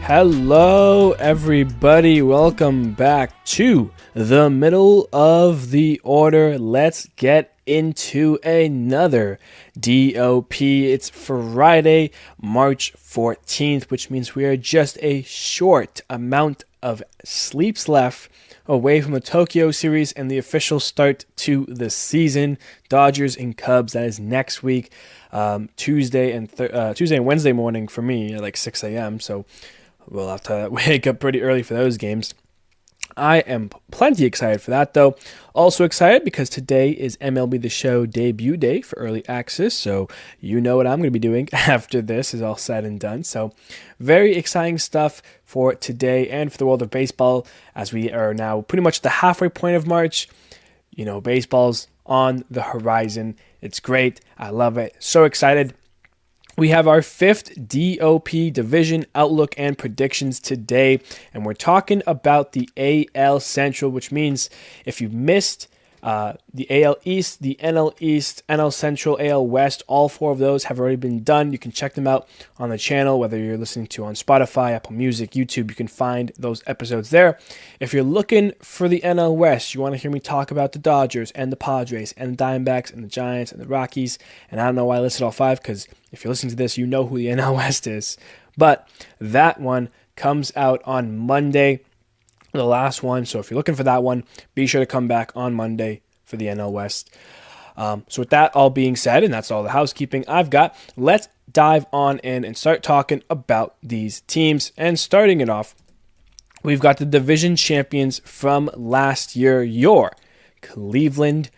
Hello, everybody. Welcome back to the middle of the order. Let's get into another DOP. It's Friday, March 14th, which means we are just a short amount of sleeps left away from the Tokyo series and the official start to the season. Dodgers and Cubs, that is next week, Tuesday and Wednesday morning for me at like 6 a.m. So we'll have to wake up pretty early for those games. I am plenty excited for that, though. Also excited because today is MLB The Show debut day for early access, so you know what I'm going to be doing after this is all said and done. So very exciting stuff for today and for the world of baseball, as we are now pretty much the halfway point of March. You know, baseball's on the horizon. It's great. I love it. So excited. We have our fifth DOP division outlook and predictions today, and we're talking about the AL Central, which means if you missed the AL East, the NL East, NL Central, AL West, all four of those have already been done. You can check them out on the channel, whether you're listening to on Spotify, Apple Music, YouTube. You can find those episodes there. If you're looking for the NL West, you want to hear me talk about the Dodgers and the Padres and the Diamondbacks and the Giants and the Rockies, and I don't know why I listed all five, because if you're listening to this, you know who the NL West is. But that one comes out on Monday, the last one. So if you're looking for that one, be sure to come back on Monday for the NL West. So with that all being said, and that's all the housekeeping I've got, let's dive on in and start talking about these teams. And starting it off, we've got the division champions from last year, your Cleveland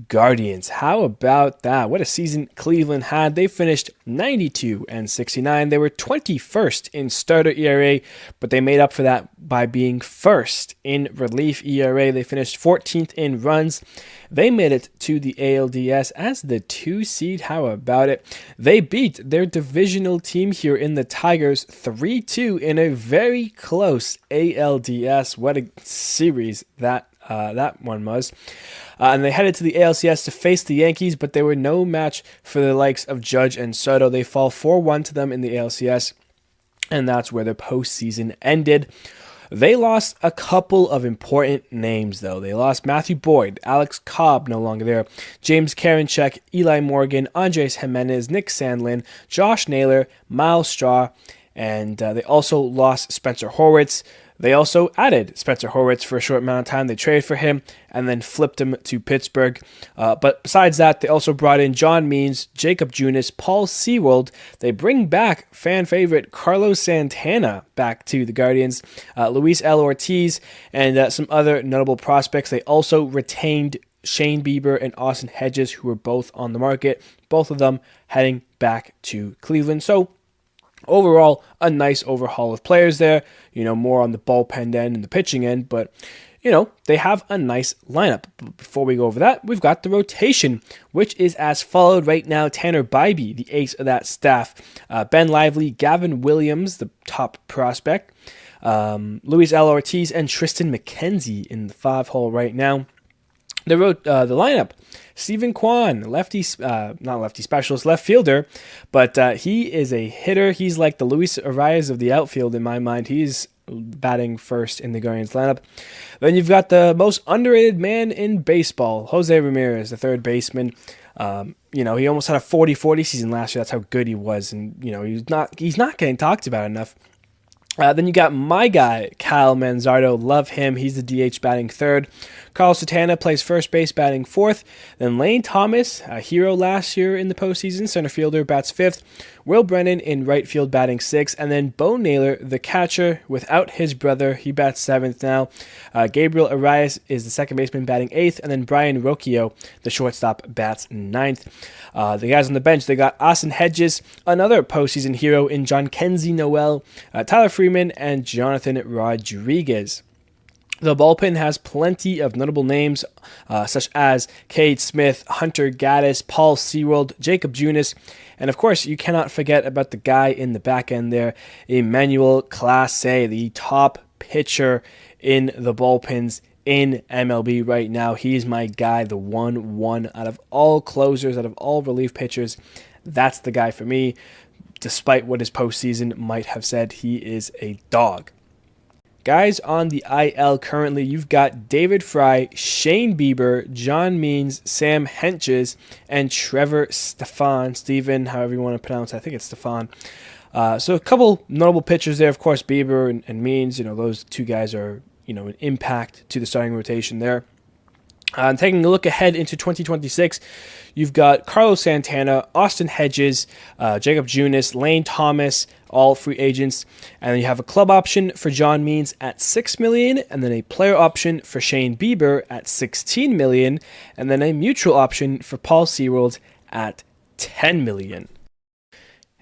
Guardians. How about that? What a season Cleveland had. They finished 92-69. They were 21st in starter ERA, but they made up for that by being first in relief ERA. They finished 14th in runs. They made it to the ALDS as the 2 seed. How about it? They beat their divisional team here in the Tigers 3-2 in a very close ALDS. What a series that one was. And they headed to the ALCS to face the Yankees, but they were no match for the likes of Judge and Soto. They fall 4-1 to them in the ALCS, and that's where their postseason ended. They lost a couple of important names, though. They lost Matthew Boyd, Alex Cobb, no longer there, James Karinchak, Eli Morgan, Andres Jimenez, Nick Sandlin, Josh Naylor, Miles Straw, and they also lost Spencer Horwitz. They also added Spencer Horwitz for a short amount of time. They traded for him and then flipped him to Pittsburgh. But besides that, they also brought in John Means, Jacob Junis, Paul Sewald. They bring back fan favorite Carlos Santana back to the Guardians, Luis L. Ortiz, and some other notable prospects. They also retained Shane Bieber and Austin Hedges, who were both on the market, both of them heading back to Cleveland. So overall, a nice overhaul of players there, more on the bullpen end and the pitching end, but, they have a nice lineup. But before we go over that, we've got the rotation, which is as followed right now. Tanner Bybee, the ace of that staff, Ben Lively, Gavin Williams, the top prospect, Luis L. Ortiz, and Tristan McKenzie in the 5-hole right now. The lineup: Stephen Kwan, not lefty specialist, left fielder, but he is a hitter. He's like the Luis Arias of the outfield in my mind. He's batting first in the Guardians lineup. Then you've got the most underrated man in baseball, Jose Ramirez, the third baseman. He almost had a 40-40 season last year. That's how good he was, and he's not getting talked about enough. Then you got my guy, Kyle Manzardo. Love him. He's the DH batting third. Carlos Santana plays first base batting fourth. Then Lane Thomas, a hero last year in the postseason, center fielder, bats fifth. Will Brennan in right field batting sixth. And then Bo Naylor, the catcher, without his brother. He bats seventh now. Gabriel Arias is the second baseman batting eighth. And then Brian Rocchio, the shortstop, bats ninth. The guys on the bench, they got Austin Hedges, another postseason hero in John Kenzie Noel, Tyler Freeman, and Jonathan Rodriguez. The bullpen has plenty of notable names, such as Cade Smith, Hunter Gaddis, Paul Sewald, Jacob Junis, and of course, you cannot forget about the guy in the back end there, Emmanuel Clase, the top pitcher in the bullpens in MLB right now. He's my guy, the 1-1 out of all closers, out of all relief pitchers. That's the guy for me. despite what his postseason might have said, he is a dog. Guys on the IL currently, you've got David Fry, Shane Bieber, John Means, Sam Hentges, and Trevor Stephen, however you want to pronounce it. I think it's Stefan. So a couple notable pitchers there. Of course, Bieber and Means, those two guys are, an impact to the starting rotation there. Taking a look ahead into 2026, you've got Carlos Santana, Austin Hedges, Jacob Junis, Lane Thomas, all free agents. And then you have a club option for John Means at $6 million, and then a player option for Shane Bieber at $16 million, and then a mutual option for Paul Seaworld at $10 million.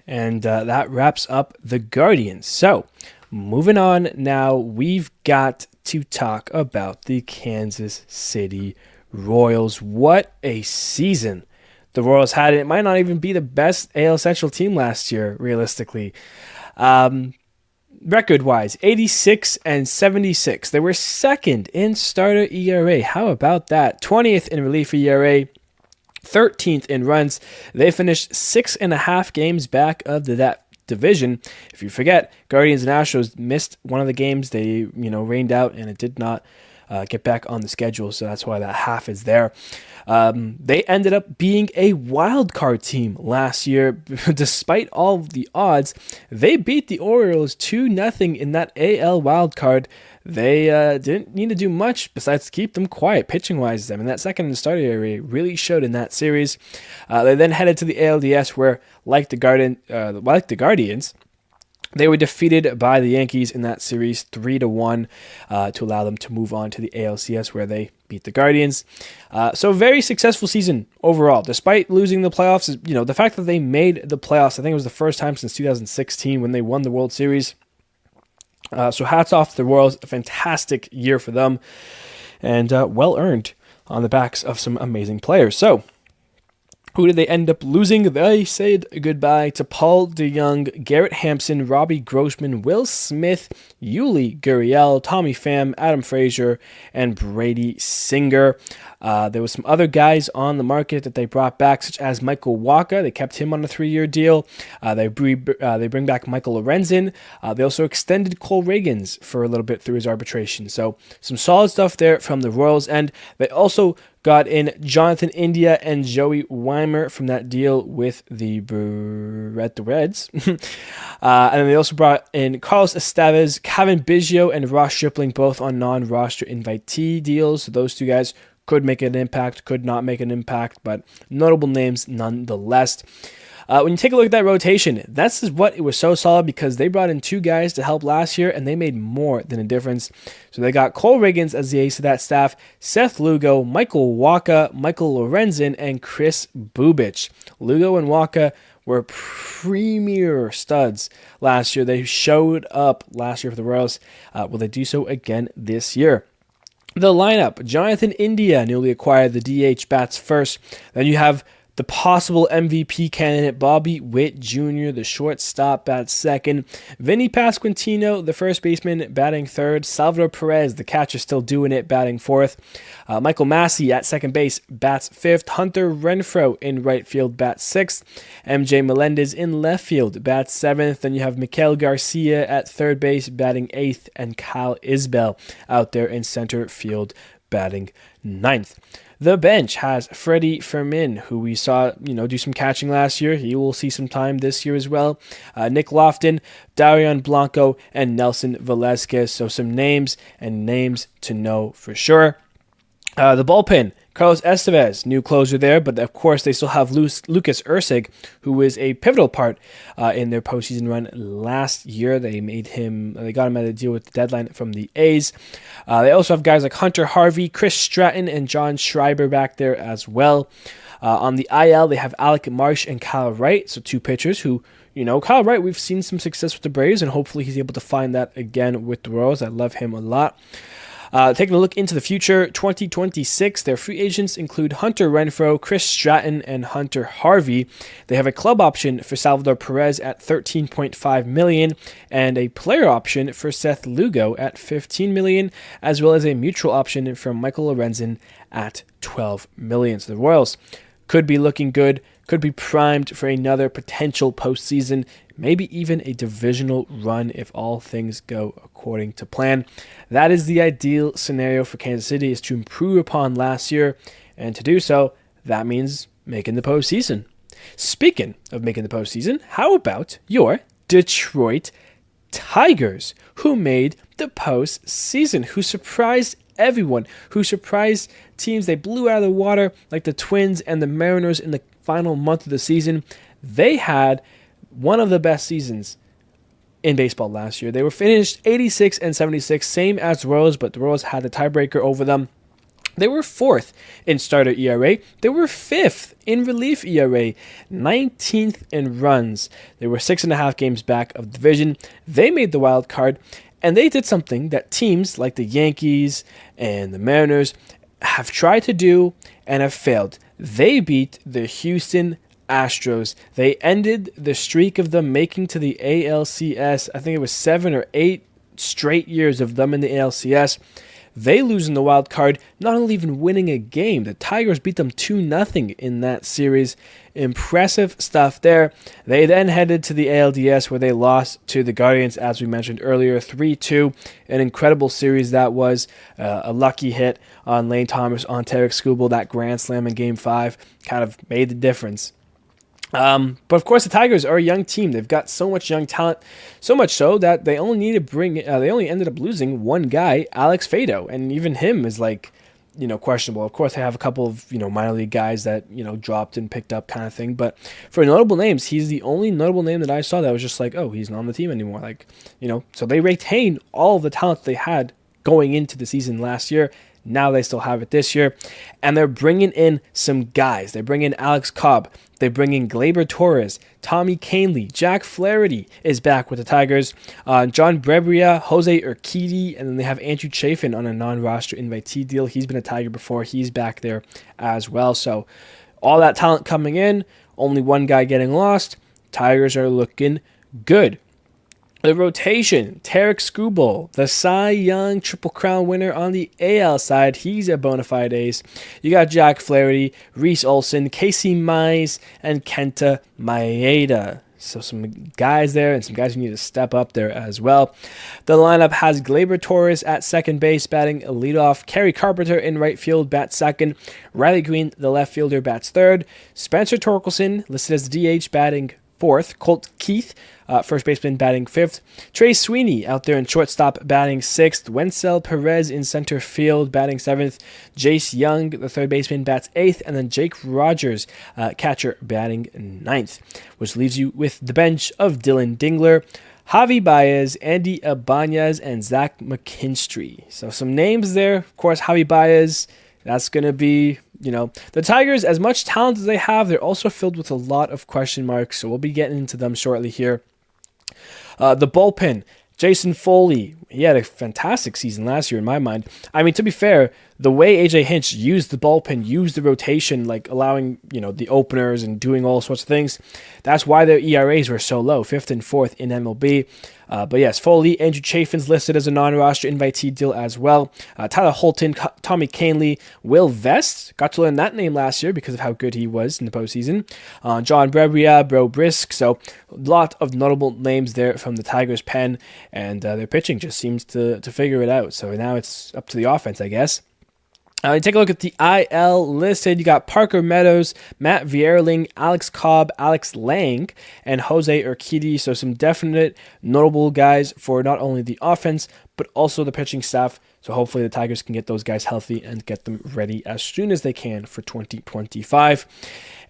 And that wraps up the Guardians. So, moving on now, we've got to talk about the Kansas City Royals. What a season the Royals had. It might not even be the best AL Central team last year, realistically. Record-wise, 86 and 76. They were second in starter ERA. How about that? 20th in relief ERA. 13th in runs. They finished 6.5 games back of that division. If you forget, Guardians and Astros missed one of the games. They, rained out, and it did not get back on the schedule, so that's why that half is there. They ended up being a wild card team last year. Despite all of the odds, they beat the Orioles 2-0 in that AL wild card. They didn't need to do much besides keep them quiet pitching-wise. I mean, that second and starter area really showed in that series. They then headed to the ALDS, where, like the Guardians, they were defeated by the Yankees in that series 3-1 to allow them to move on to the ALCS, where they beat the Guardians. So very successful season overall, despite losing the playoffs. The fact that they made the playoffs, I think it was the first time since 2016 when they won the World Series. So hats off to the Royals. A fantastic year for them, and well earned on the backs of some amazing players. So, who did they end up losing? They said goodbye to Paul DeYoung, Garrett Hampson, Robbie Grossman, Will Smith, Yuli Gurriel, Tommy Pham, Adam Frazier, and Brady Singer. There was some other guys on the market that they brought back, such as Michael Wacha. They kept him on a 3-year deal. They bring back Michael Lorenzen. They also extended Cole Reagans for a little bit through his arbitration. So some solid stuff there from the Royals. And they also got in Jonathan India and Joey Weimer from that deal with the Reds. And then they also brought in Carlos Estevez, Kevin Biggio, and Ross Stripling, both on non-roster invitee deals. So those two guys could make an impact, could not make an impact, but notable names nonetheless. When you take a look at that rotation, that's what it was so solid, because they brought in two guys to help last year, and they made more than a difference. So they got Cole Reagans as the ace of that staff, Seth Lugo, Michael Wacha, Michael Lorenzen, and Chris Bubich. Lugo and Wacha were premier studs last year. They showed up last year for the Royals. Will they do so again this year? The lineup: Jonathan India, newly acquired, the DH, bats first. Then you have the possible MVP candidate, Bobby Witt Jr., the shortstop, bats second. Vinny Pasquantino, the first baseman, batting third. Salvador Perez, the catcher, still doing it, batting fourth. Michael Massey at second base, bats fifth. Hunter Renfroe in right field, bats sixth. MJ Melendez in left field, bats seventh. Then you have Miguel Garcia at third base, batting eighth. And Kyle Isbell out there in center field, batting ninth. The bench has Freddie Fermin, who we saw, do some catching last year. He will see some time this year as well. Nick Lofton, Darian Blanco, and Nelson Velasquez. So some names to know for sure. The bullpen: Carlos Estevez, new closer there, but of course they still have Lucas Ursig, who was a pivotal part in their postseason run last year. They got him at a deal with the deadline from the A's. They also have guys like Hunter Harvey, Chris Stratton, and John Schreiber back there as well. On the IL, they have Alec Marsh and Kyle Wright, so two pitchers who, Kyle Wright, we've seen some success with the Braves, and hopefully he's able to find that again with the Royals. I love him a lot. Taking a look into the future, 2026, their free agents include Hunter Renfroe, Chris Stratton, and Hunter Harvey. They have a club option for Salvador Perez at $13.5 million and a player option for Seth Lugo at $15 million, as well as a mutual option from Michael Lorenzen at $12 million. So the Royals could be looking good, could be primed for another potential postseason, maybe even a divisional run if all things go according to plan. That is the ideal scenario for Kansas City, is to improve upon last year, and to do so, that means making the postseason. Speaking of making the postseason, how about your Detroit Tigers, who made the postseason, who surprised everyone, who surprised teams they blew out of the water like the Twins and the Mariners in the final month of the season. They had one of the best seasons in baseball last year. They were finished 86-76, same as the Royals, but the Royals had the tiebreaker over them. They were 4th in starter ERA. They were 5th in relief ERA, 19th in runs. They were 6.5 games back of the division. They made the wild card, and they did something that teams like the Yankees and the Mariners have tried to do and have failed. They beat the Houston Astros. They ended the streak of them making to the ALCS. I think it was 7 or 8 straight years of them in the ALCS. They lose in the wild card, not only even winning a game. The Tigers beat them 2-0 in that series. Impressive stuff there. They then headed to the ALDS, where they lost to the Guardians, as we mentioned earlier, 3-2. An incredible series that was. A lucky hit on Lane Thomas on Tarik Skubal. That grand slam in Game 5 kind of made the difference. But of course, the Tigers are a young team. They've got so much young talent, so much so that they only they only ended up losing one guy, Alex Fado, and even him is questionable. Of course, they have a couple of minor league guys that dropped and picked up kind of thing. But for notable names, he's the only notable name that I saw that was just like, oh, he's not on the team anymore. So they retain all of the talent they had going into the season last year. Now they still have it this year. And they're bringing in some guys. They bring in Alex Cobb. They bring in Gleyber Torres, Tommy Kahnle, Jack Flaherty is back with the Tigers, John Brebbia, Jose Urquidy, and then they have Andrew Chafin on a non-roster invitee deal. He's been a Tiger before. He's back there as well. So all that talent coming in, only one guy getting lost. Tigers are looking good. The rotation, Tarik Skubal, the Cy Young Triple Crown winner on the AL side. He's a bona fide ace. You got Jack Flaherty, Reese Olson, Casey Mize, and Kenta Maeda. So some guys there and some guys who need to step up there as well. The lineup has Gleyber Torres at second base, batting leadoff. Kerry Carpenter in right field, bats second. Riley Green, the left fielder, bats third. Spencer Torkelson, listed as the DH, batting fourth. Colt Keith, first baseman, batting fifth. Trey Sweeney out there in shortstop, batting sixth. Wenzel Perez in center field, batting seventh. Jace Young, the third baseman, bats eighth. And then Jake Rogers, catcher, batting ninth. Which leaves you with the bench of Dylan Dingler, Javi Baez, Andy Ibanez, and Zach McKinstry. So some names there. Of course, Javi Baez, that's going to be, the Tigers, as much talent as they have, they're also filled with a lot of question marks. So we'll be getting into them shortly here. The bullpen, Jason Foley, he had a fantastic season last year in my mind. I mean, to be fair, the way AJ Hinch used the bullpen, used the rotation, like allowing, the openers and doing all sorts of things, that's why their ERAs were so low, 5th and 4th in MLB. But yes, Foley, Andrew Chafin's listed as a non-roster invitee deal as well. Tyler Holton, Tommy Kahnle, Will Vest, got to learn that name last year because of how good he was in the postseason. John Brebbia, Bro Brisk, so a lot of notable names there from the Tigers' pen, and their pitching just seems to figure it out. So now it's up to the offense, I guess. Take a look at the IL listed. You got Parker Meadows, Matt Vierling, Alex Cobb, Alex Lang, and Jose Urquidy. So some definite notable guys for not only the offense, but also the pitching staff. So hopefully the Tigers can get those guys healthy and get them ready as soon as they can for 2025.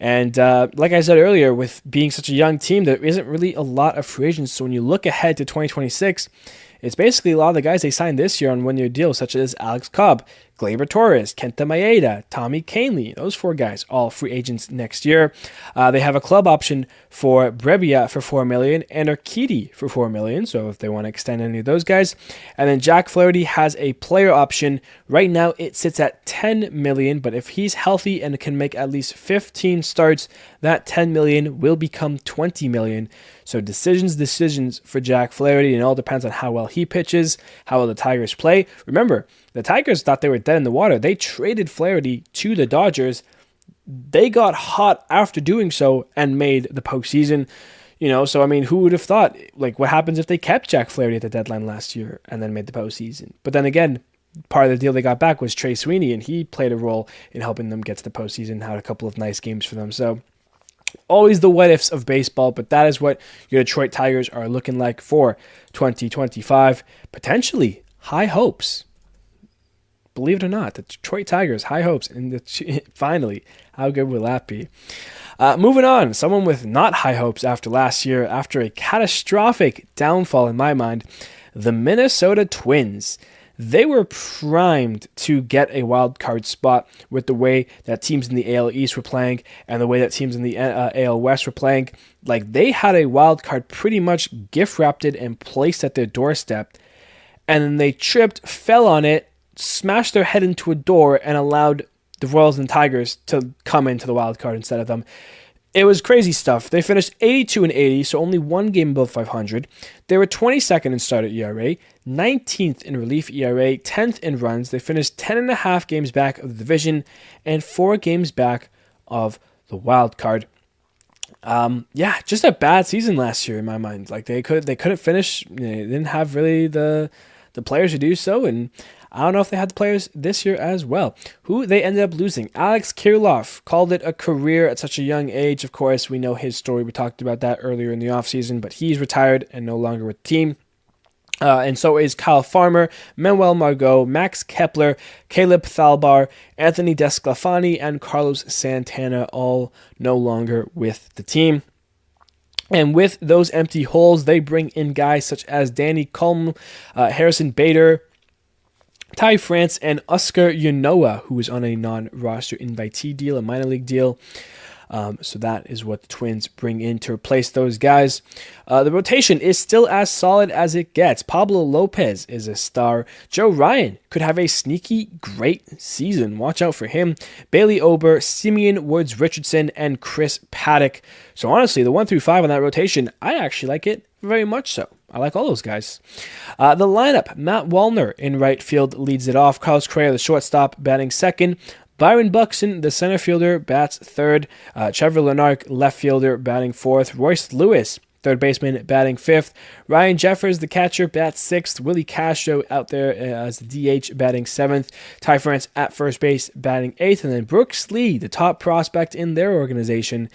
And like I said earlier, with being such a young team, there isn't really a lot of free agents. So when you look ahead to 2026, it's basically a lot of the guys they signed this year on one-year deals, such as Alex Cobb, Gleyber Torres, Kenta Maeda, Tommy Kahnle. Those four guys, all free agents next year. They have a club option for Brebbia for $4 million and Urquidy for $4 million. So if they want to extend any of those guys, and then Jack Flaherty has a player option. Right now it sits at $10 million, but if he's healthy and can make at least 15 starts, that $10 million will become $20 million. So decisions for Jack Flaherty, and it all depends on how well he pitches, how well the Tigers play. Remember, the Tigers thought they were dead in the water. They traded Flaherty to the Dodgers. they got hot after doing so and made the postseason. So I mean, who would have thought? Like, what happens if they kept Jack Flaherty at the deadline last year and then made the postseason? But then again, part of the deal they got back was Trey Sweeney, and he played a role in helping them get to the postseason, had a couple of nice games for them. So always the what ifs of baseball, but that is what your Detroit Tigers are looking like for 2025. Potentially high hopes. Believe it or not, the Detroit Tigers, high hopes. And finally, how good will that be? Moving on, someone with not high hopes after last year, after a catastrophic downfall in my mind, the Minnesota Twins. They were primed to get a wild card spot with the way that teams in the AL East were playing and the way that teams in the AL West were playing. Like, they had a wild card pretty much gift wrapped and placed at their doorstep, and then they tripped, fell on it, smashed their head into a door, and allowed the Royals and Tigers to come into the wild card instead of them. It was crazy stuff. They finished 82-80, so only one game above 500. They were 22nd in starter ERA, 19th in relief ERA, 10th in runs. They finished 10.5 games back of the division and 4 games back of the wild card. Just a bad season last year in my mind. Like, they couldn't finish. They didn't have really the players to do so, and I don't know if they had the players this year as well. Who they ended up losing. Alex Kirilloff called it a career at such a young age. Of course, we know his story. We talked about that earlier in the offseason, but he's retired and no longer with the team. And so is Kyle Farmer, Manuel Margot, Max Kepler, Caleb Thalbar, Anthony Desclafani, and Carlos Santana, all no longer with the team. And with those empty holes, they bring in guys such as Danny Coleman, Harrison Bader, Ty France, and Oscar Yanoa, who is on a non-roster invitee deal, a minor league deal. So that is what the Twins bring in to replace those guys. The rotation is still as solid as it gets. Pablo Lopez is a star. Joe Ryan could have a sneaky great season. Watch out for him. Bailey Ober, Simeon Woods Richardson, and Chris Paddock. So honestly, the 1 through 5 on that rotation, I actually like it very much so. I like all those guys. The lineup, Matt Wallner in right field leads it off. Carlos Correa, the shortstop, batting second. Byron Buxton, the center fielder, bats third. Trevor Lenark, left fielder, batting fourth. Royce Lewis, third baseman, batting fifth. Ryan Jeffers, the catcher, bats sixth. Willie Castro out there as the DH, batting seventh. Ty France at first base, batting eighth. And then Brooks Lee, the top prospect in their organization.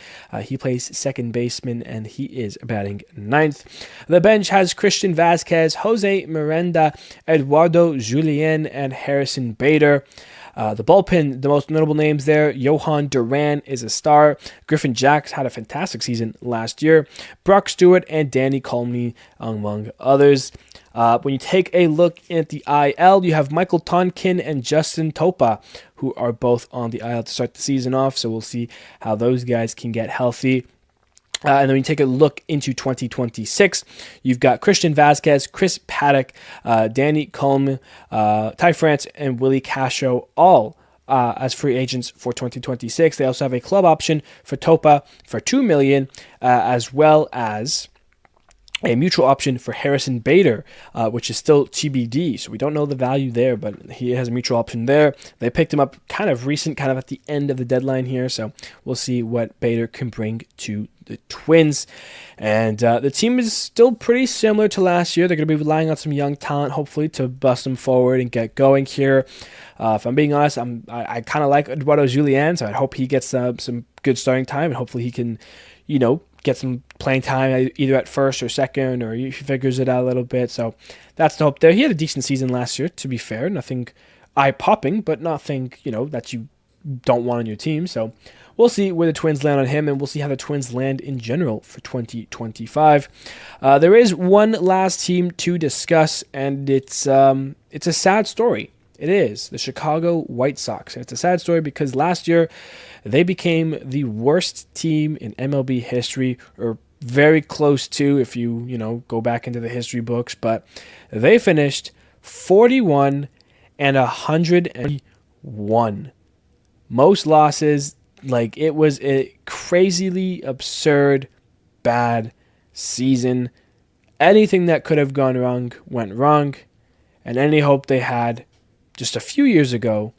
He plays second baseman, and he is batting ninth. The bench has Christian Vasquez, Jose Miranda, Eduardo Julien, and Harrison Bader. The bullpen, the most notable names there, Johan Duran is a star. Griffin Jacks had a fantastic season last year. Brock Stewart and Danny Coleman, among others. When you take a look at the IL, you have Michael Tonkin and Justin Topa, who are both on the IL to start the season off, so we'll see how those guys can get healthy. And then when you take a look into 2026, you've got Christian Vasquez, Chris Paddock, Danny Coleman, Ty France, and Willie Castro, all as free agents for 2026. They also have a club option for Topa for $2 million, as well as a mutual option for Harrison Bader, which is still TBD. So we don't know the value there, but he has a mutual option there. They picked him up kind of recent, kind of at the end of the deadline here. So we'll see what Bader can bring to the Twins. And the team is still pretty similar to last year. They're going to be relying on some young talent, hopefully, to bust them forward and get going here. If I'm being honest, I kind of like Eduardo Julien, so I hope he gets some good starting time, and hopefully he can, get some playing time either at first or second, or he figures it out a little bit. So that's the hope there. He had a decent season last year, to be fair. Nothing eye-popping, but nothing, that you don't want on your team. So we'll see where the Twins land on him, and we'll see how the Twins land in general for 2025. There is one last team to discuss, and it's a sad story. It is the Chicago White Sox. And it's a sad story because last year they became the worst team in MLB history, or very close to, if you go back into the history books. But they finished 41 and 101. Most losses. Like, it was a crazily absurd, bad season. Anything that could have gone wrong went wrong, and any hope they had just a few years ago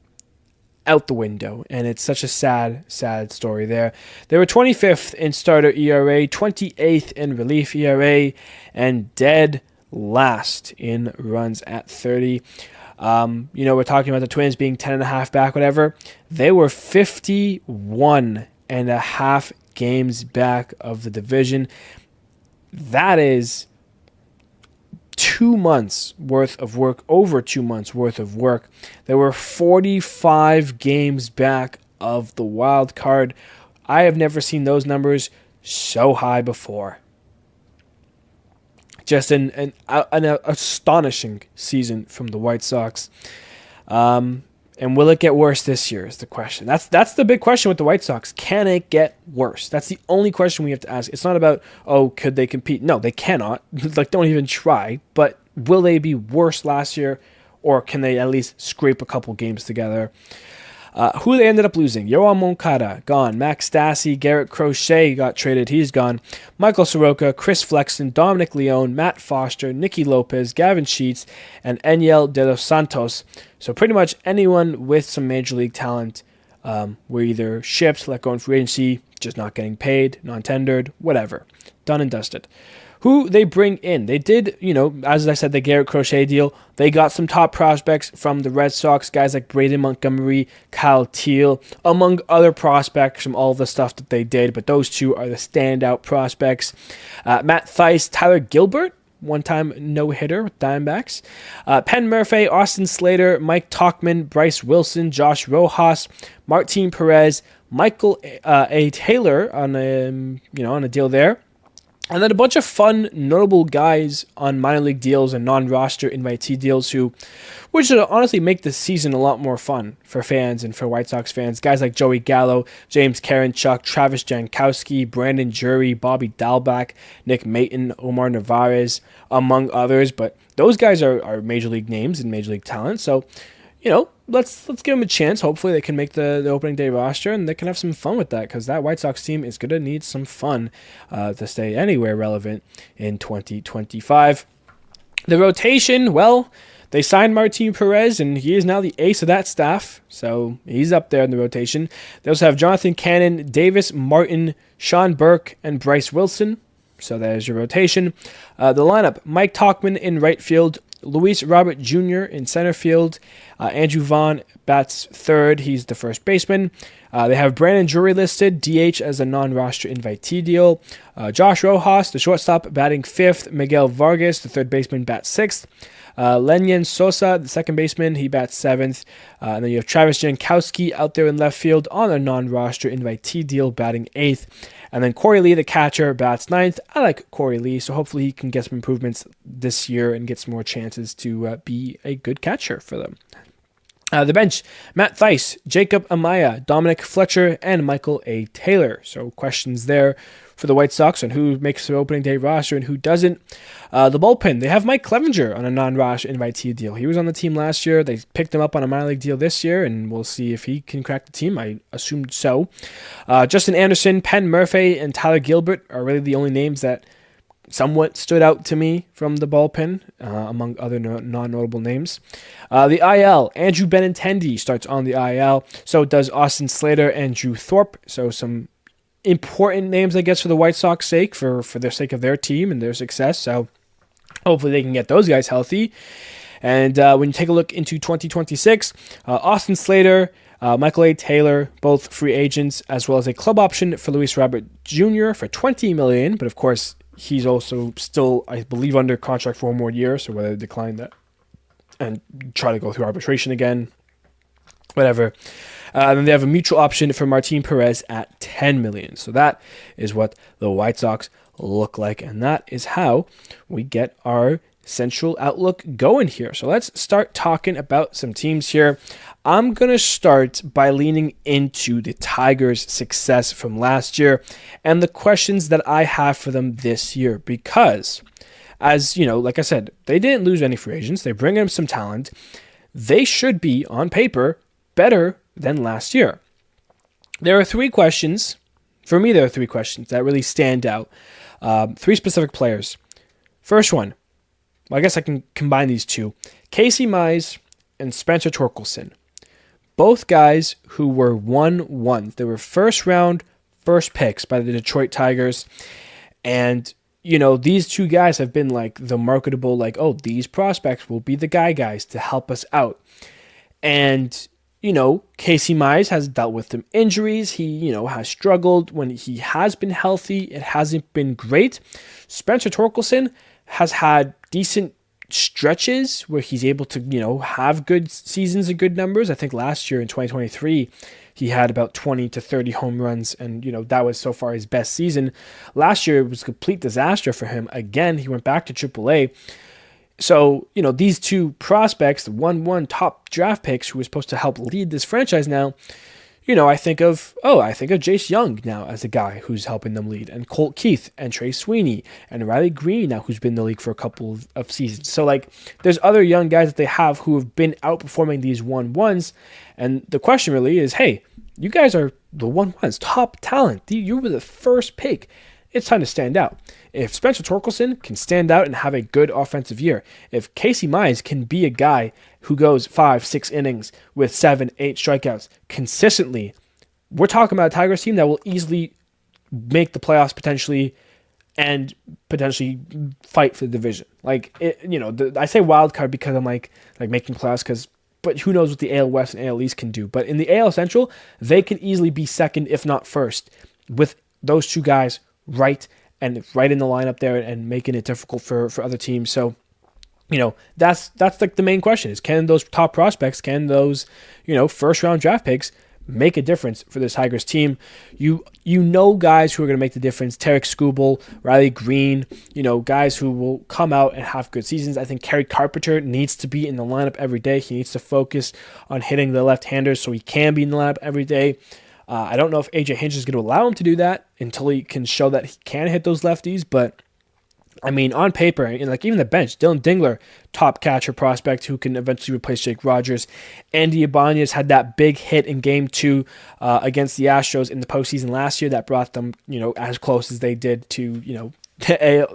out the window, and it's such a sad story there. They were 25th in starter ERA, 28th in relief ERA, and dead last in runs at 30. We're talking about the Twins being 10.5 back, whatever. They were 51.5 games back of the division. That is 2 months worth of work, over 2 months worth of work. They were 45 games back of the wild card. I have never seen those numbers so high before. Just an astonishing season from the White Sox. And will it get worse this year is the question. That's the big question with the White Sox. Can it get worse? That's the only question we have to ask. It's not about, could they compete? No, they cannot. Don't even try. But will they be worse last year, or can they at least scrape a couple games together? Who they ended up losing: Yoan Moncada, gone. Max Stassi, Garrett Crochet got traded. He's gone. Michael Soroka, Chris Flexen, Dominic Leone, Matt Foster, Nicky Lopez, Gavin Sheets, and Enyel De Los Santos. So pretty much anyone with some major league talent were either shipped, let go in free agency, just not getting paid, non-tendered, whatever. Done and dusted. Who they bring in? They did, as I said, the Garrett Crochet deal. They got some top prospects from the Red Sox, guys like Braden Montgomery, Kyle Teal, among other prospects from all the stuff that they did. But those two are the standout prospects. Matt Thaiss, Tyler Gilbert, one-time no-hitter with Diamondbacks. Penn Murphy, Austin Slater, Mike Tauchman, Bryce Wilson, Josh Rojas, Martin Perez, Michael A. Taylor on a deal there. And then a bunch of fun, notable guys on minor league deals and non-roster invitee deals which would honestly make the season a lot more fun for fans and for White Sox fans. Guys like Joey Gallo, James Karinchuk, Travis Jankowski, Brandon Jury, Bobby Dalbec, Nick Maton, Omar Narvaez, among others. But those guys are major league names and major league talent. So, let's give them a chance. Hopefully they can make the opening day roster, and they can have some fun with that, because that White Sox team is going to need some fun to stay anywhere relevant in 2025. The rotation, well, they signed Martin Perez, and he is now the ace of that staff, so he's up there in the rotation. They also have Jonathan Cannon, Davis Martin, Sean Burke, and Bryce Wilson. So there's your rotation. The lineup: Mike Tauchman in right field, Luis Robert Jr. in center field, Andrew Vaughn bats third. He's the first baseman. They have Brandon Drury listed, DH, as a non-roster invitee deal. Josh Rojas, the shortstop, batting fifth. Miguel Vargas, the third baseman, bats sixth. Lenyon Sosa, the second baseman, he bats seventh. And then you have Travis Jankowski out there in left field on a non-roster invitee deal, batting eighth. And then Corey Lee, the catcher, bats ninth. I like Corey Lee, so hopefully he can get some improvements this year and get some more chances to be a good catcher for them. The bench: Matt Thaiss, Jacob Amaya, Dominic Fletcher, and Michael A. Taylor. So questions there for the White Sox on who makes the opening day roster and who doesn't. The bullpen: they have Mike Clevenger on a non-roster invitee deal. He was on the team last year. They picked him up on a minor league deal this year, and we'll see if he can crack the team. I assumed so. Justin Anderson, Penn Murphy, and Tyler Gilbert are really the only names that somewhat stood out to me from the bullpen, among other non-notable names. The IL: Andrew Benintendi starts on the IL. So does Austin Slater and Drew Thorpe. So some important names, I guess, for the White Sox sake, for their sake of their team and their success. So hopefully they can get those guys healthy. And when you take a look into 2026, Austin Slater, Michael A. Taylor, both free agents, as well as a club option for Luis Robert Jr. for $20 million. But of course, he's also still, I believe, under contract for one more year. So whether they decline that and try to go through arbitration again, whatever. Then they have a mutual option for Martin Perez at $10 million. So that is what the White Sox look like, and that is how we get our central outlook going here. So let's start talking about some teams here. I'm going to start by leaning into the Tigers' success from last year and the questions that I have for them this year, because, as you know, like I said, they didn't lose any free agents. They bring in some talent. They should be, on paper, better than last year. There are three questions. For me, there are three questions that really stand out. Three specific players. First one, well, I guess I can combine these two. Casey Mize and Spencer Torkelson. both guys who were 1-1. They were first-round, first picks by the Detroit Tigers. And, these two guys have been like the marketable, like, oh, these prospects will be the guys to help us out. And, Casey Mize has dealt with some injuries. He, has struggled when he has been healthy. It hasn't been great. Spencer Torkelson has had decent stretches where he's able to, have good seasons and good numbers. I think last year in 2023, he had about 20 to 30 home runs, and, that was so far his best season. Last year, it was a complete disaster for him. Again, he went back to AAA. So, these two prospects, the 1-1 top draft picks who were supposed to help lead this franchise now, I think of Jace Young now as a guy who's helping them lead, and Colt Keith and Trey Sweeney and Riley Green now, who's been in the league for a couple of seasons. So, there's other young guys that they have who have been outperforming these 1-1s, and the question really is, hey, you guys are the 1-1s, top talent. You were the first pick. It's time to stand out. If Spencer Torkelson can stand out and have a good offensive year, if Casey Mize can be a guy who goes 5-6 innings with 7-8 strikeouts consistently, we're talking about a Tigers team that will easily make the playoffs potentially and potentially fight for the division. I say wild card because I'm like making playoffs but who knows what the AL West and AL East can do. But in the AL Central, they can easily be second, if not first, with those two guys right in the lineup there and making it difficult for other teams. So, that's like the main question is, can those top prospects, can those, first round draft picks make a difference for this Tigers team? Guys who are going to make the difference. Tarik Skubal, Riley Green, guys who will come out and have good seasons. I think Kerry Carpenter needs to be in the lineup every day. He needs to focus on hitting the left-handers so he can be in the lineup every day. I don't know if AJ Hinch is going to allow him to do that until he can show that he can hit those lefties. But, on paper, and even the bench, Dylan Dingler, top catcher prospect who can eventually replace Jake Rogers. Andy Ibanez had that big hit in Game 2 against the Astros in the postseason last year that brought them, as close as they did to,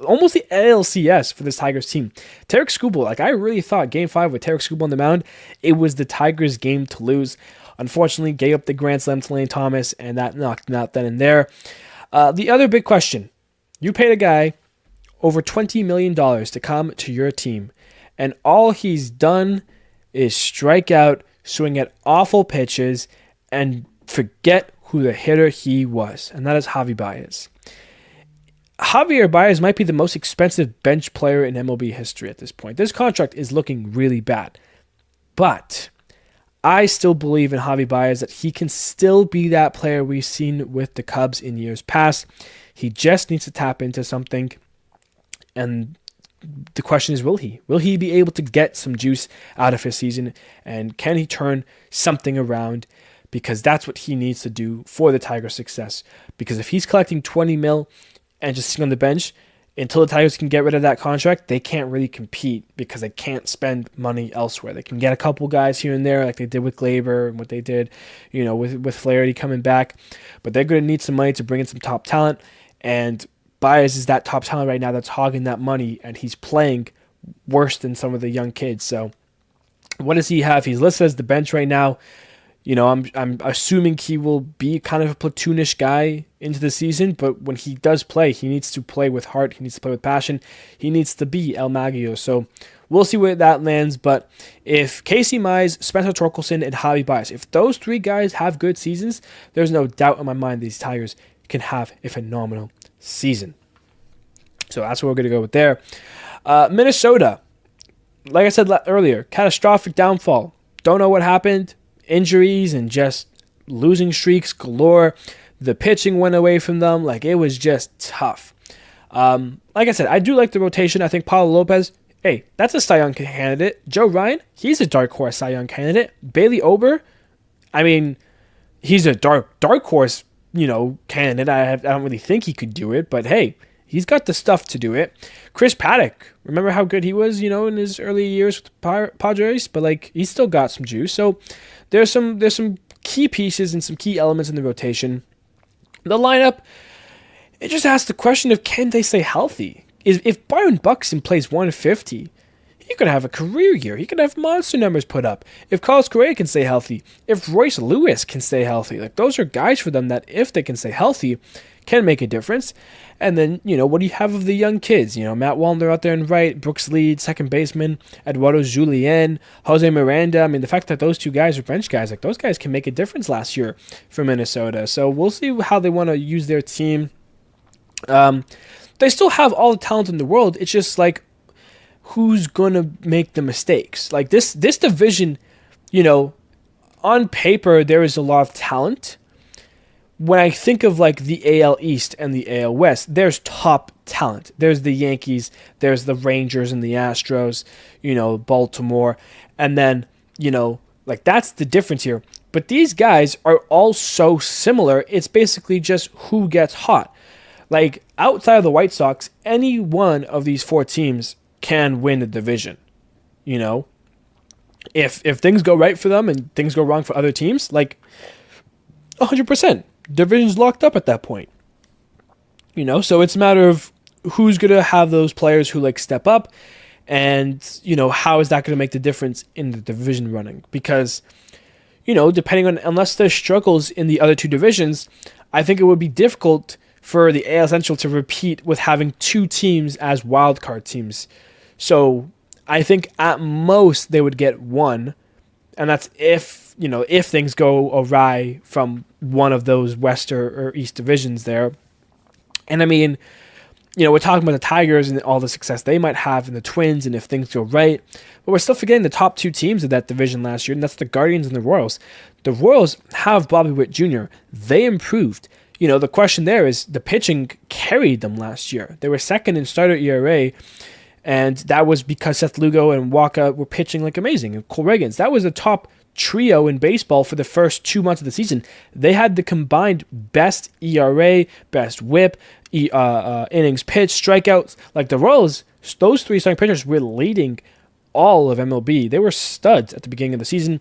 almost the ALCS for this Tigers team. Tarik Skubal, I really thought Game 5 with Tarik Skubal on the mound, it was the Tigers' game to lose. Unfortunately, gave up the grand slam to Lane Thomas, and that knocked him out then and there. The other big question, you paid a guy over $20 million to come to your team, and all he's done is strike out, swing at awful pitches, and forget who the hitter he was, and that is Javi Baez. Javier Baez might be the most expensive bench player in MLB history at this point. This contract is looking really bad, but I still believe in Javi Baez that he can still be that player we've seen with the Cubs in years past. He just needs to tap into something. And the question is, will he? Will he be able to get some juice out of his season? And can he turn something around? Because that's what he needs to do for the Tigers' success. Because if he's collecting $20 million and just sitting on the bench, until the Tigers can get rid of that contract, they can't really compete because they can't spend money elsewhere. They can get a couple guys here and there like they did with Glaber and what they did, with Flaherty coming back. But they're going to need some money to bring in some top talent. And Baez is that top talent right now that's hogging that money, and he's playing worse than some of the young kids. So what does he have? He's listed as the bench right now. I'm assuming he will be kind of a platoonish guy into the season, but when he does play, he needs to play with heart. He needs to play with passion. He needs to be El Maggio. So we'll see where that lands. But if Casey Mize, Spencer Torkelson, and Javi Baez, if those three guys have good seasons, there's no doubt in my mind these Tigers can have a phenomenal season. So that's what we're going to go with there. Minnesota, like I said earlier, catastrophic downfall. Don't know what happened. Injuries and just losing streaks galore. The pitching went away from them. It was just tough. Like I said, I do like the rotation. I think Paulo Lopez, hey, that's a Cy Young candidate. Joe Ryan, he's a dark horse Cy Young candidate. Bailey Ober, he's a dark horse, candidate. I don't really think he could do it, but hey, he's got the stuff to do it. Chris Paddock, remember how good he was, in his early years with the Padres, but he's still got some juice. So there's some key pieces and some key elements in the rotation. The lineup, it just asks the question of, can they stay healthy? If Byron Buxton plays 150, he could have a career year. He could have monster numbers put up. If Carlos Correa can stay healthy, if Royce Lewis can stay healthy, like those are guys for them that if they can stay healthy, can make a difference. And then, what do you have of the young kids? Matt Wallner out there in right, Brooks Lee, second baseman, Eduardo Julien, Jose Miranda. I mean, the fact that those two guys are bench guys, like those guys can make a difference last year for Minnesota. So we'll see how they want to use their team. They still have all the talent in the world. It's just like, who's going to make the mistakes? Like this division, on paper, there is a lot of talent. When I think of like the AL East and the AL West, there's top talent. There's the Yankees, there's the Rangers and the Astros, Baltimore. And then, like that's the difference here. But these guys are all so similar. It's basically just who gets hot. Like outside of the White Sox, any one of these four teams can win the division. If things go right for them and things go wrong for other teams, like 100%. Division's locked up at that point. So it's a matter of who's going to have those players who like step up and, how is that going to make the difference in the division running? Because, depending on, unless there's struggles in the other two divisions, I think it would be difficult for the AL Central to repeat with having two teams as wildcard teams. So I think at most they would get one, and that's if things go awry from one of those West or East divisions there. And I mean, we're talking about the Tigers and all the success they might have, and the Twins, and if things go right. But we're still forgetting the top two teams of that division last year, and that's the Guardians and the Royals. The Royals have Bobby Witt Jr. They improved. The question there is the pitching carried them last year. They were second in starter ERA, and that was because Seth Lugo and Waka were pitching like amazing. And Cole Reagans, that was the top trio in baseball for the first 2 months of the season. They had the combined best ERA, best whip, innings pitched, strikeouts. Like the Royals, those three starting pitchers were leading all of MLB. They were studs at the beginning of the season.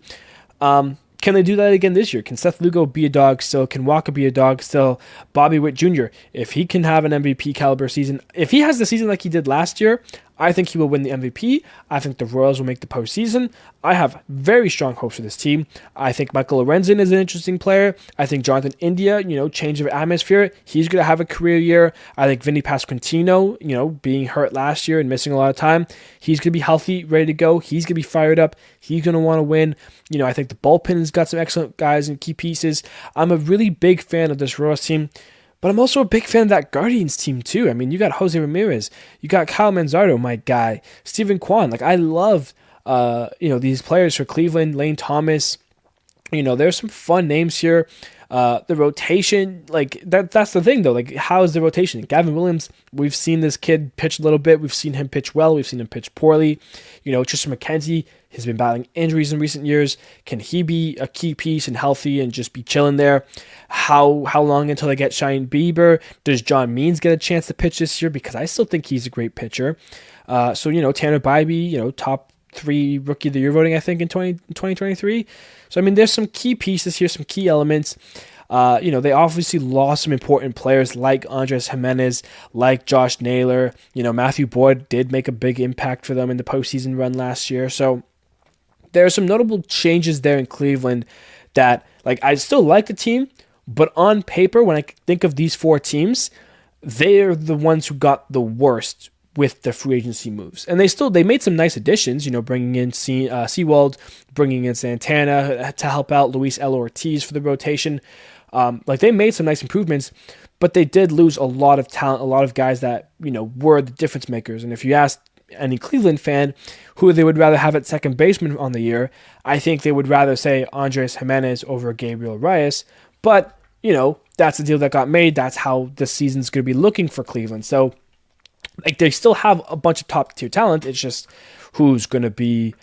Can they do that again this year? Can Seth Lugo be a dog still? Can Waka be a dog still? Bobby Witt Jr., if he can have an MVP caliber season, if he has the season like he did last year, I think he will win the MVP. I think the Royals will make the postseason. I have very strong hopes for this team. I think Michael Lorenzen is an interesting player. I think Jonathan India, change of atmosphere, he's going to have a career year. I think Vinny Pasquantino, being hurt last year and missing a lot of time, he's going to be healthy, ready to go. He's going to be fired up. He's going to want to win. I think the bullpen has got some excellent guys and key pieces. I'm a really big fan of this Royals team. But I'm also a big fan of that Guardians team too. I mean, you got Jose Ramirez, you got Kyle Manzardo, my guy, Stephen Kwan. Like I love, these players for Cleveland, Lane Thomas. There's some fun names here. The rotation, like that's the thing though. Like, how is the rotation? Gavin Williams, we've seen this kid pitch a little bit. We've seen him pitch well. We've seen him pitch poorly. Tristan McKenzie has been battling injuries in recent years. Can he be a key piece and healthy and just be chilling there? How long until they get Shane Bieber? Does John Means get a chance to pitch this year? Because I still think he's a great pitcher. Tanner Bybee, top 3 rookie of the year voting, I think, in 2023. So, I mean, there's some key pieces here, some key elements. They obviously lost some important players like Andres Jimenez, like Josh Naylor. Matthew Boyd did make a big impact for them in the postseason run last year. So there are some notable changes there in Cleveland that, like, I still like the team, but on paper, when I think of these 4 teams, they're the ones who got the worst with the free agency moves. And they made some nice additions, bringing in Seawald, bringing in Santana to help out Luis L. Ortiz for the rotation. They made some nice improvements, but they did lose a lot of talent, a lot of guys that, were the difference makers. And if you ask any Cleveland fan who they would rather have at second baseman on the year, I think they would rather say Andres Jimenez over Gabriel Reyes. But, that's the deal that got made. That's how the season's going to be looking for Cleveland. So, they still have a bunch of top-tier talent. It's just who's going to be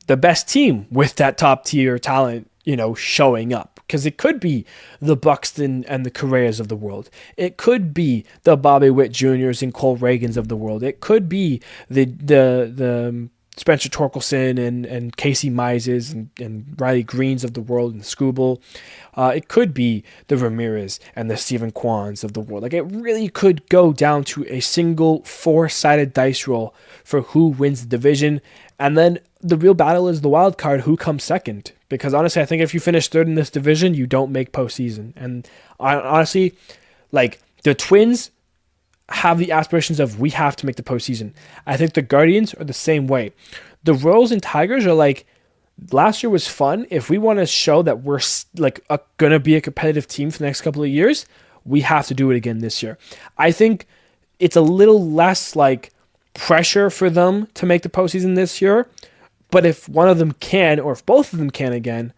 the best team with that top-tier talent, showing up. Because it could be the Buxton and the Correas of the world. It could be the Bobby Witt Jr.'s and Cole Reagans of the world. It could be the Spencer Torkelson and Casey Mizes and Riley Greens of the world and Skubal. It could be the Ramirez and the Steven Kwans of the world. Like, it really could go down to a single 4-sided dice roll for who wins the division. And then the real battle is the wild card, who comes second. Because honestly, I think if you finish third in this division, you don't make postseason. And honestly, like, the Twins have the aspirations of, we have to make the postseason. I think the Guardians are the same way. The Royals and Tigers are like, last year was fun. If we want to show that we're like going to be a competitive team for the next couple of years, we have to do it again this year. I think it's a little less like pressure for them to make the postseason this year. But if one of them can, or if both of them can again,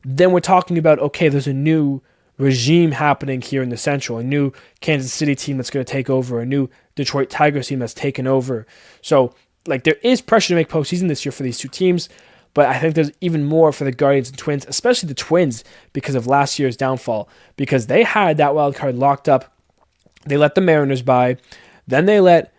then we're talking about, okay, there's a new regime happening here in the Central, a new Kansas City team that's going to take over, a new Detroit Tigers team that's taken over. So, like, there is pressure to make postseason this year for these two teams, but I think there's even more for the Guardians and Twins, especially the Twins, because of last year's downfall, because they had that wild card locked up. They let the Mariners by, then they let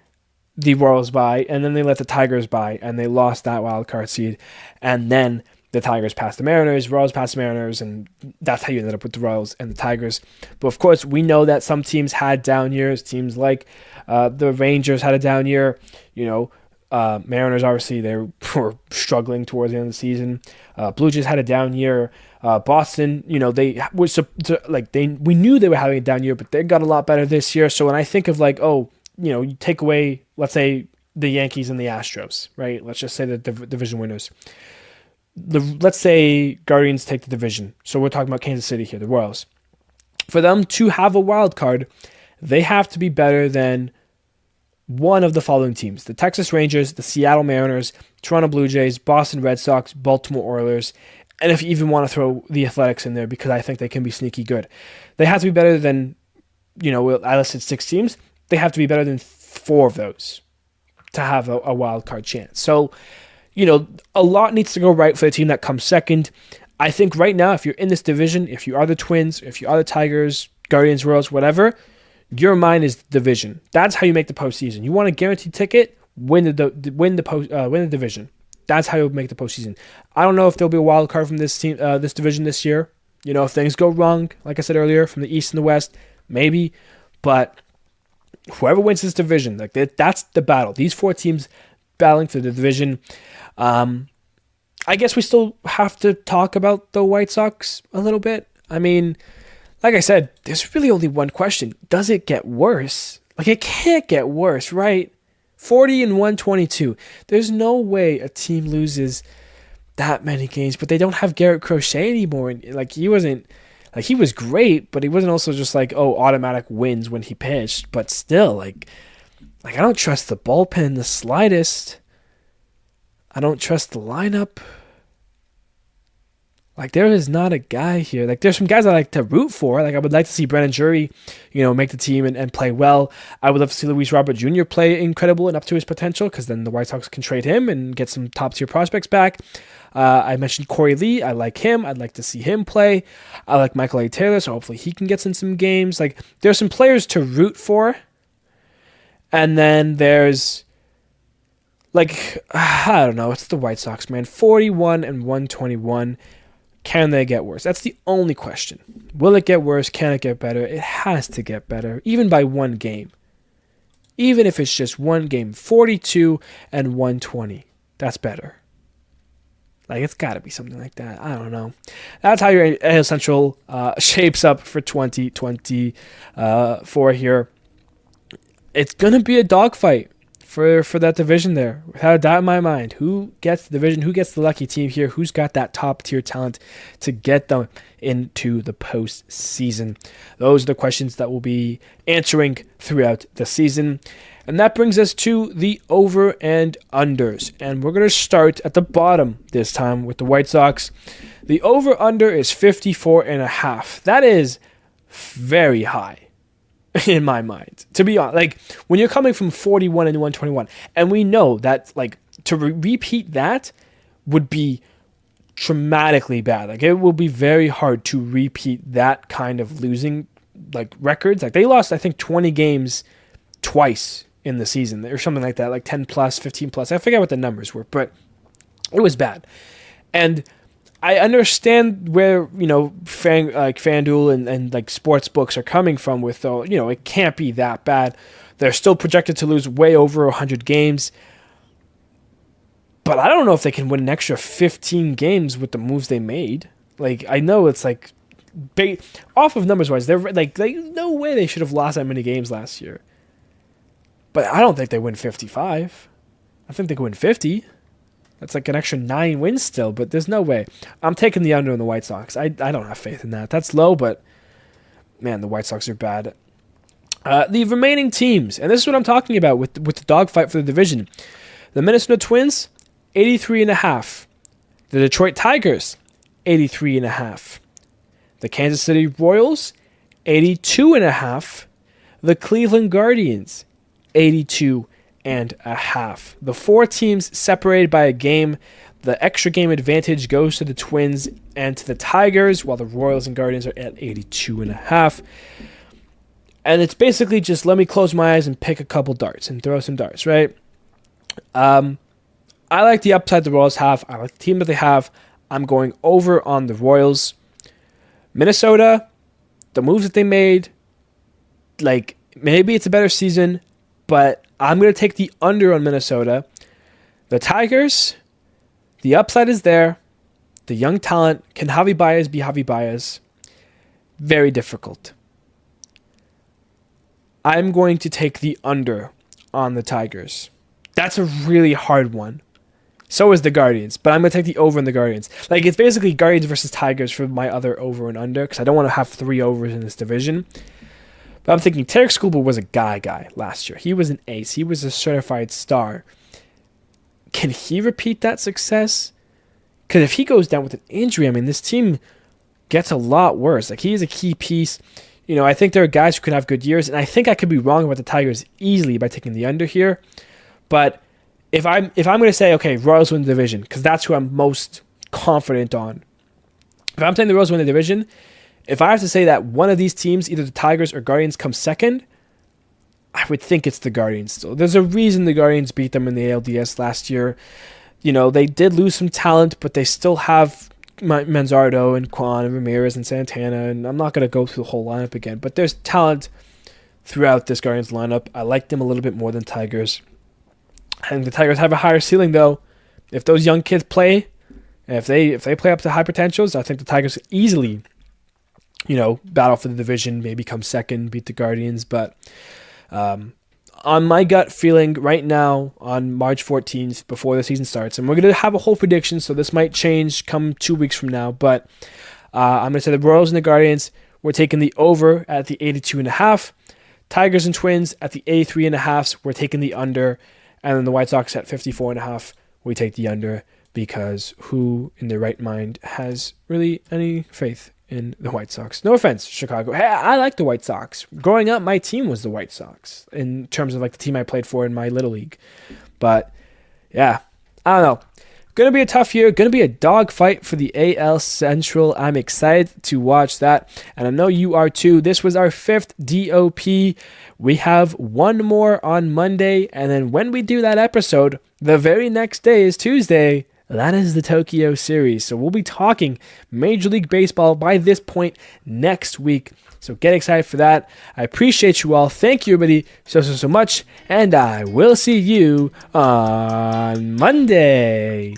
the Royals by, and then they let the Tigers by, and they lost that wild card seed, and then the Tigers passed the Mariners, Royals passed the Mariners, and that's how you ended up with the Royals and the Tigers. But of course, we know that some teams had down years. Teams like the Rangers had a down year. Mariners, obviously, they were struggling towards the end of the season. Blue Jays had a down year. Boston, they were we knew they were having a down year, but they got a lot better this year. So when I think of you take away, let's say, the Yankees and the Astros, right? Let's just say the division winners. Let's say Guardians take the division. So we're talking about Kansas City here, the Royals. For them to have a wild card, they have to be better than one of the following teams: the Texas Rangers, the Seattle Mariners, Toronto Blue Jays, Boston Red Sox, Baltimore Orioles, and if you even want to throw the Athletics in there, because I think they can be sneaky good. They have to be better than, I listed 6 teams. They have to be better than 4 of those to have a wild card chance. So, a lot needs to go right for the team that comes second. I think right now, if you're in this division, if you are the Twins, if you are the Tigers, Guardians, Royals, whatever, your mind is the division. That's how you make the postseason. You want a guaranteed ticket, win the division. That's how you make the postseason. I don't know if there'll be a wild card from this team, this division this year. If things go wrong, like I said earlier, from the East and the West, maybe. But whoever wins this division, that's the battle. These 4 teams battling for the division. I guess we still have to talk about the White Sox a little bit. I mean, like I said, there's really only one question. Does it get worse? It can't get worse, right? 40-122. There's no way a team loses that many games, but they don't have Garrett Crochet anymore. He was great, but he wasn't also just automatic wins when he pitched. But still, I don't trust the bullpen the slightest. I don't trust the lineup. There is not a guy here. There's some guys I like to root for. I would like to see Brennan Drury, make the team and play well. I would love to see Luis Robert Jr. play incredible and up to his potential, because then the White Sox can trade him and get some top-tier prospects back. I mentioned Corey Lee. I like him. I'd like to see him play. I like Michael A. Taylor, so hopefully he can get in some games. There's some players to root for. And then there's, I don't know. It's the White Sox, man. 41-121. Can they get worse? That's the only question. Will it get worse? Can it get better? It has to get better, even by 1 game. Even if it's just 1 game. 42-120. That's better. It's got to be something like that. I don't know. That's how your AL Central shapes up for 2024 here. It's going to be a dogfight for that division there. Without a doubt in my mind. Who gets the division? Who gets the lucky team here? Who's got that top-tier talent to get them into the postseason? Those are the questions that we'll be answering throughout the season. And that brings us to the over and unders. And we're going to start at the bottom this time with the White Sox. The over-under is 54.5. That is very high in my mind, to be honest. When you're coming from 41-121, and we know that to repeat that would be dramatically bad. It will be very hard to repeat that kind of losing records. They lost, I think, 20 games twice in the season or something like that, like 10 plus, 15 plus. I forget what the numbers were, but it was bad. And I understand where, FanDuel and like sports books are coming from with, it can't be that bad. They're still projected to lose way over 100 games. But I don't know if they can win an extra 15 games with the moves they made. Like, I know it's like, off of numbers wise, they're like no way they should have lost that many games last year. But I don't think they win 55. I think they could win 50. That's like an extra 9 wins still, but there's no way. I'm taking the under on the White Sox. I don't have faith in that. That's low, but man, the White Sox are bad. The remaining teams, and this is what I'm talking about with the dogfight for the division. The Minnesota Twins, 83.5. The Detroit Tigers, 83.5. The Kansas City Royals, 82.5. The Cleveland Guardians, 82.5. The 4 teams separated by a game. The extra game advantage goes to the Twins and to the Tigers, while the Royals and Guardians are at 82.5. And it's basically just let me close my eyes and pick a couple darts and throw some darts, right? I like the upside the Royals have. I like the team that they have. I'm going over on the Royals. Minnesota, the moves that they made, like, maybe it's a better season, but I'm going to take the under on Minnesota. The Tigers, the upside is there. The young talent, can Javi Baez be Javi Baez? Very difficult. I'm going to take the under on the Tigers. That's a really hard one. So is the Guardians, but I'm going to take the over on the Guardians. Like, it's basically Guardians versus Tigers for my other over and under, because I don't want to have 3 overs in this division. But I'm thinking Tarik Skubal was a guy last year. He was an ace. He was a certified star. Can he repeat that success? Because if he goes down with an injury, I mean, this team gets a lot worse. Like, he is a key piece. I think there are guys who can have good years, and I think I could be wrong about the Tigers easily by taking the under here. But if I'm going to say, okay, Royals win the division, because that's who I'm most confident on. If I'm saying the Royals win the division, if I have to say that one of these teams, either the Tigers or Guardians, come second, I would think it's the Guardians still. There's a reason the Guardians beat them in the ALDS last year. They did lose some talent, but they still have Manzardo and Kwan and Ramirez and Santana, and I'm not going to go through the whole lineup again, but there's talent throughout this Guardians lineup. I like them a little bit more than Tigers. And the Tigers have a higher ceiling, though. If those young kids play, and if they play up to high potentials, I think the Tigers easily, battle for the division, maybe come second, beat the Guardians. But on my gut feeling right now, on March 14th, before the season starts, and we're going to have a whole prediction, so this might change come 2 weeks from now, but I'm going to say the Royals and the Guardians, we're taking the over at the 82.5. Tigers and Twins at the 83.5, we're taking the under. And then the White Sox at 54.5, we take the under, because who in their right mind has really any faith in the White Sox? No offense, Chicago. Hey, I like the White Sox. Growing up, my team was the White Sox in terms of like the team I played for in my little league. But yeah, I don't know. Going to be a tough year. Going to be a dogfight for the AL Central. I'm excited to watch that, and I know you are too. This was our 5th DOP. We have one more on Monday, and then when we do that episode, the very next day is Tuesday. That is the Tokyo Series. So we'll be talking Major League Baseball by this point next week. So get excited for that. I appreciate you all. Thank you, everybody, so much. And I will see you on Monday.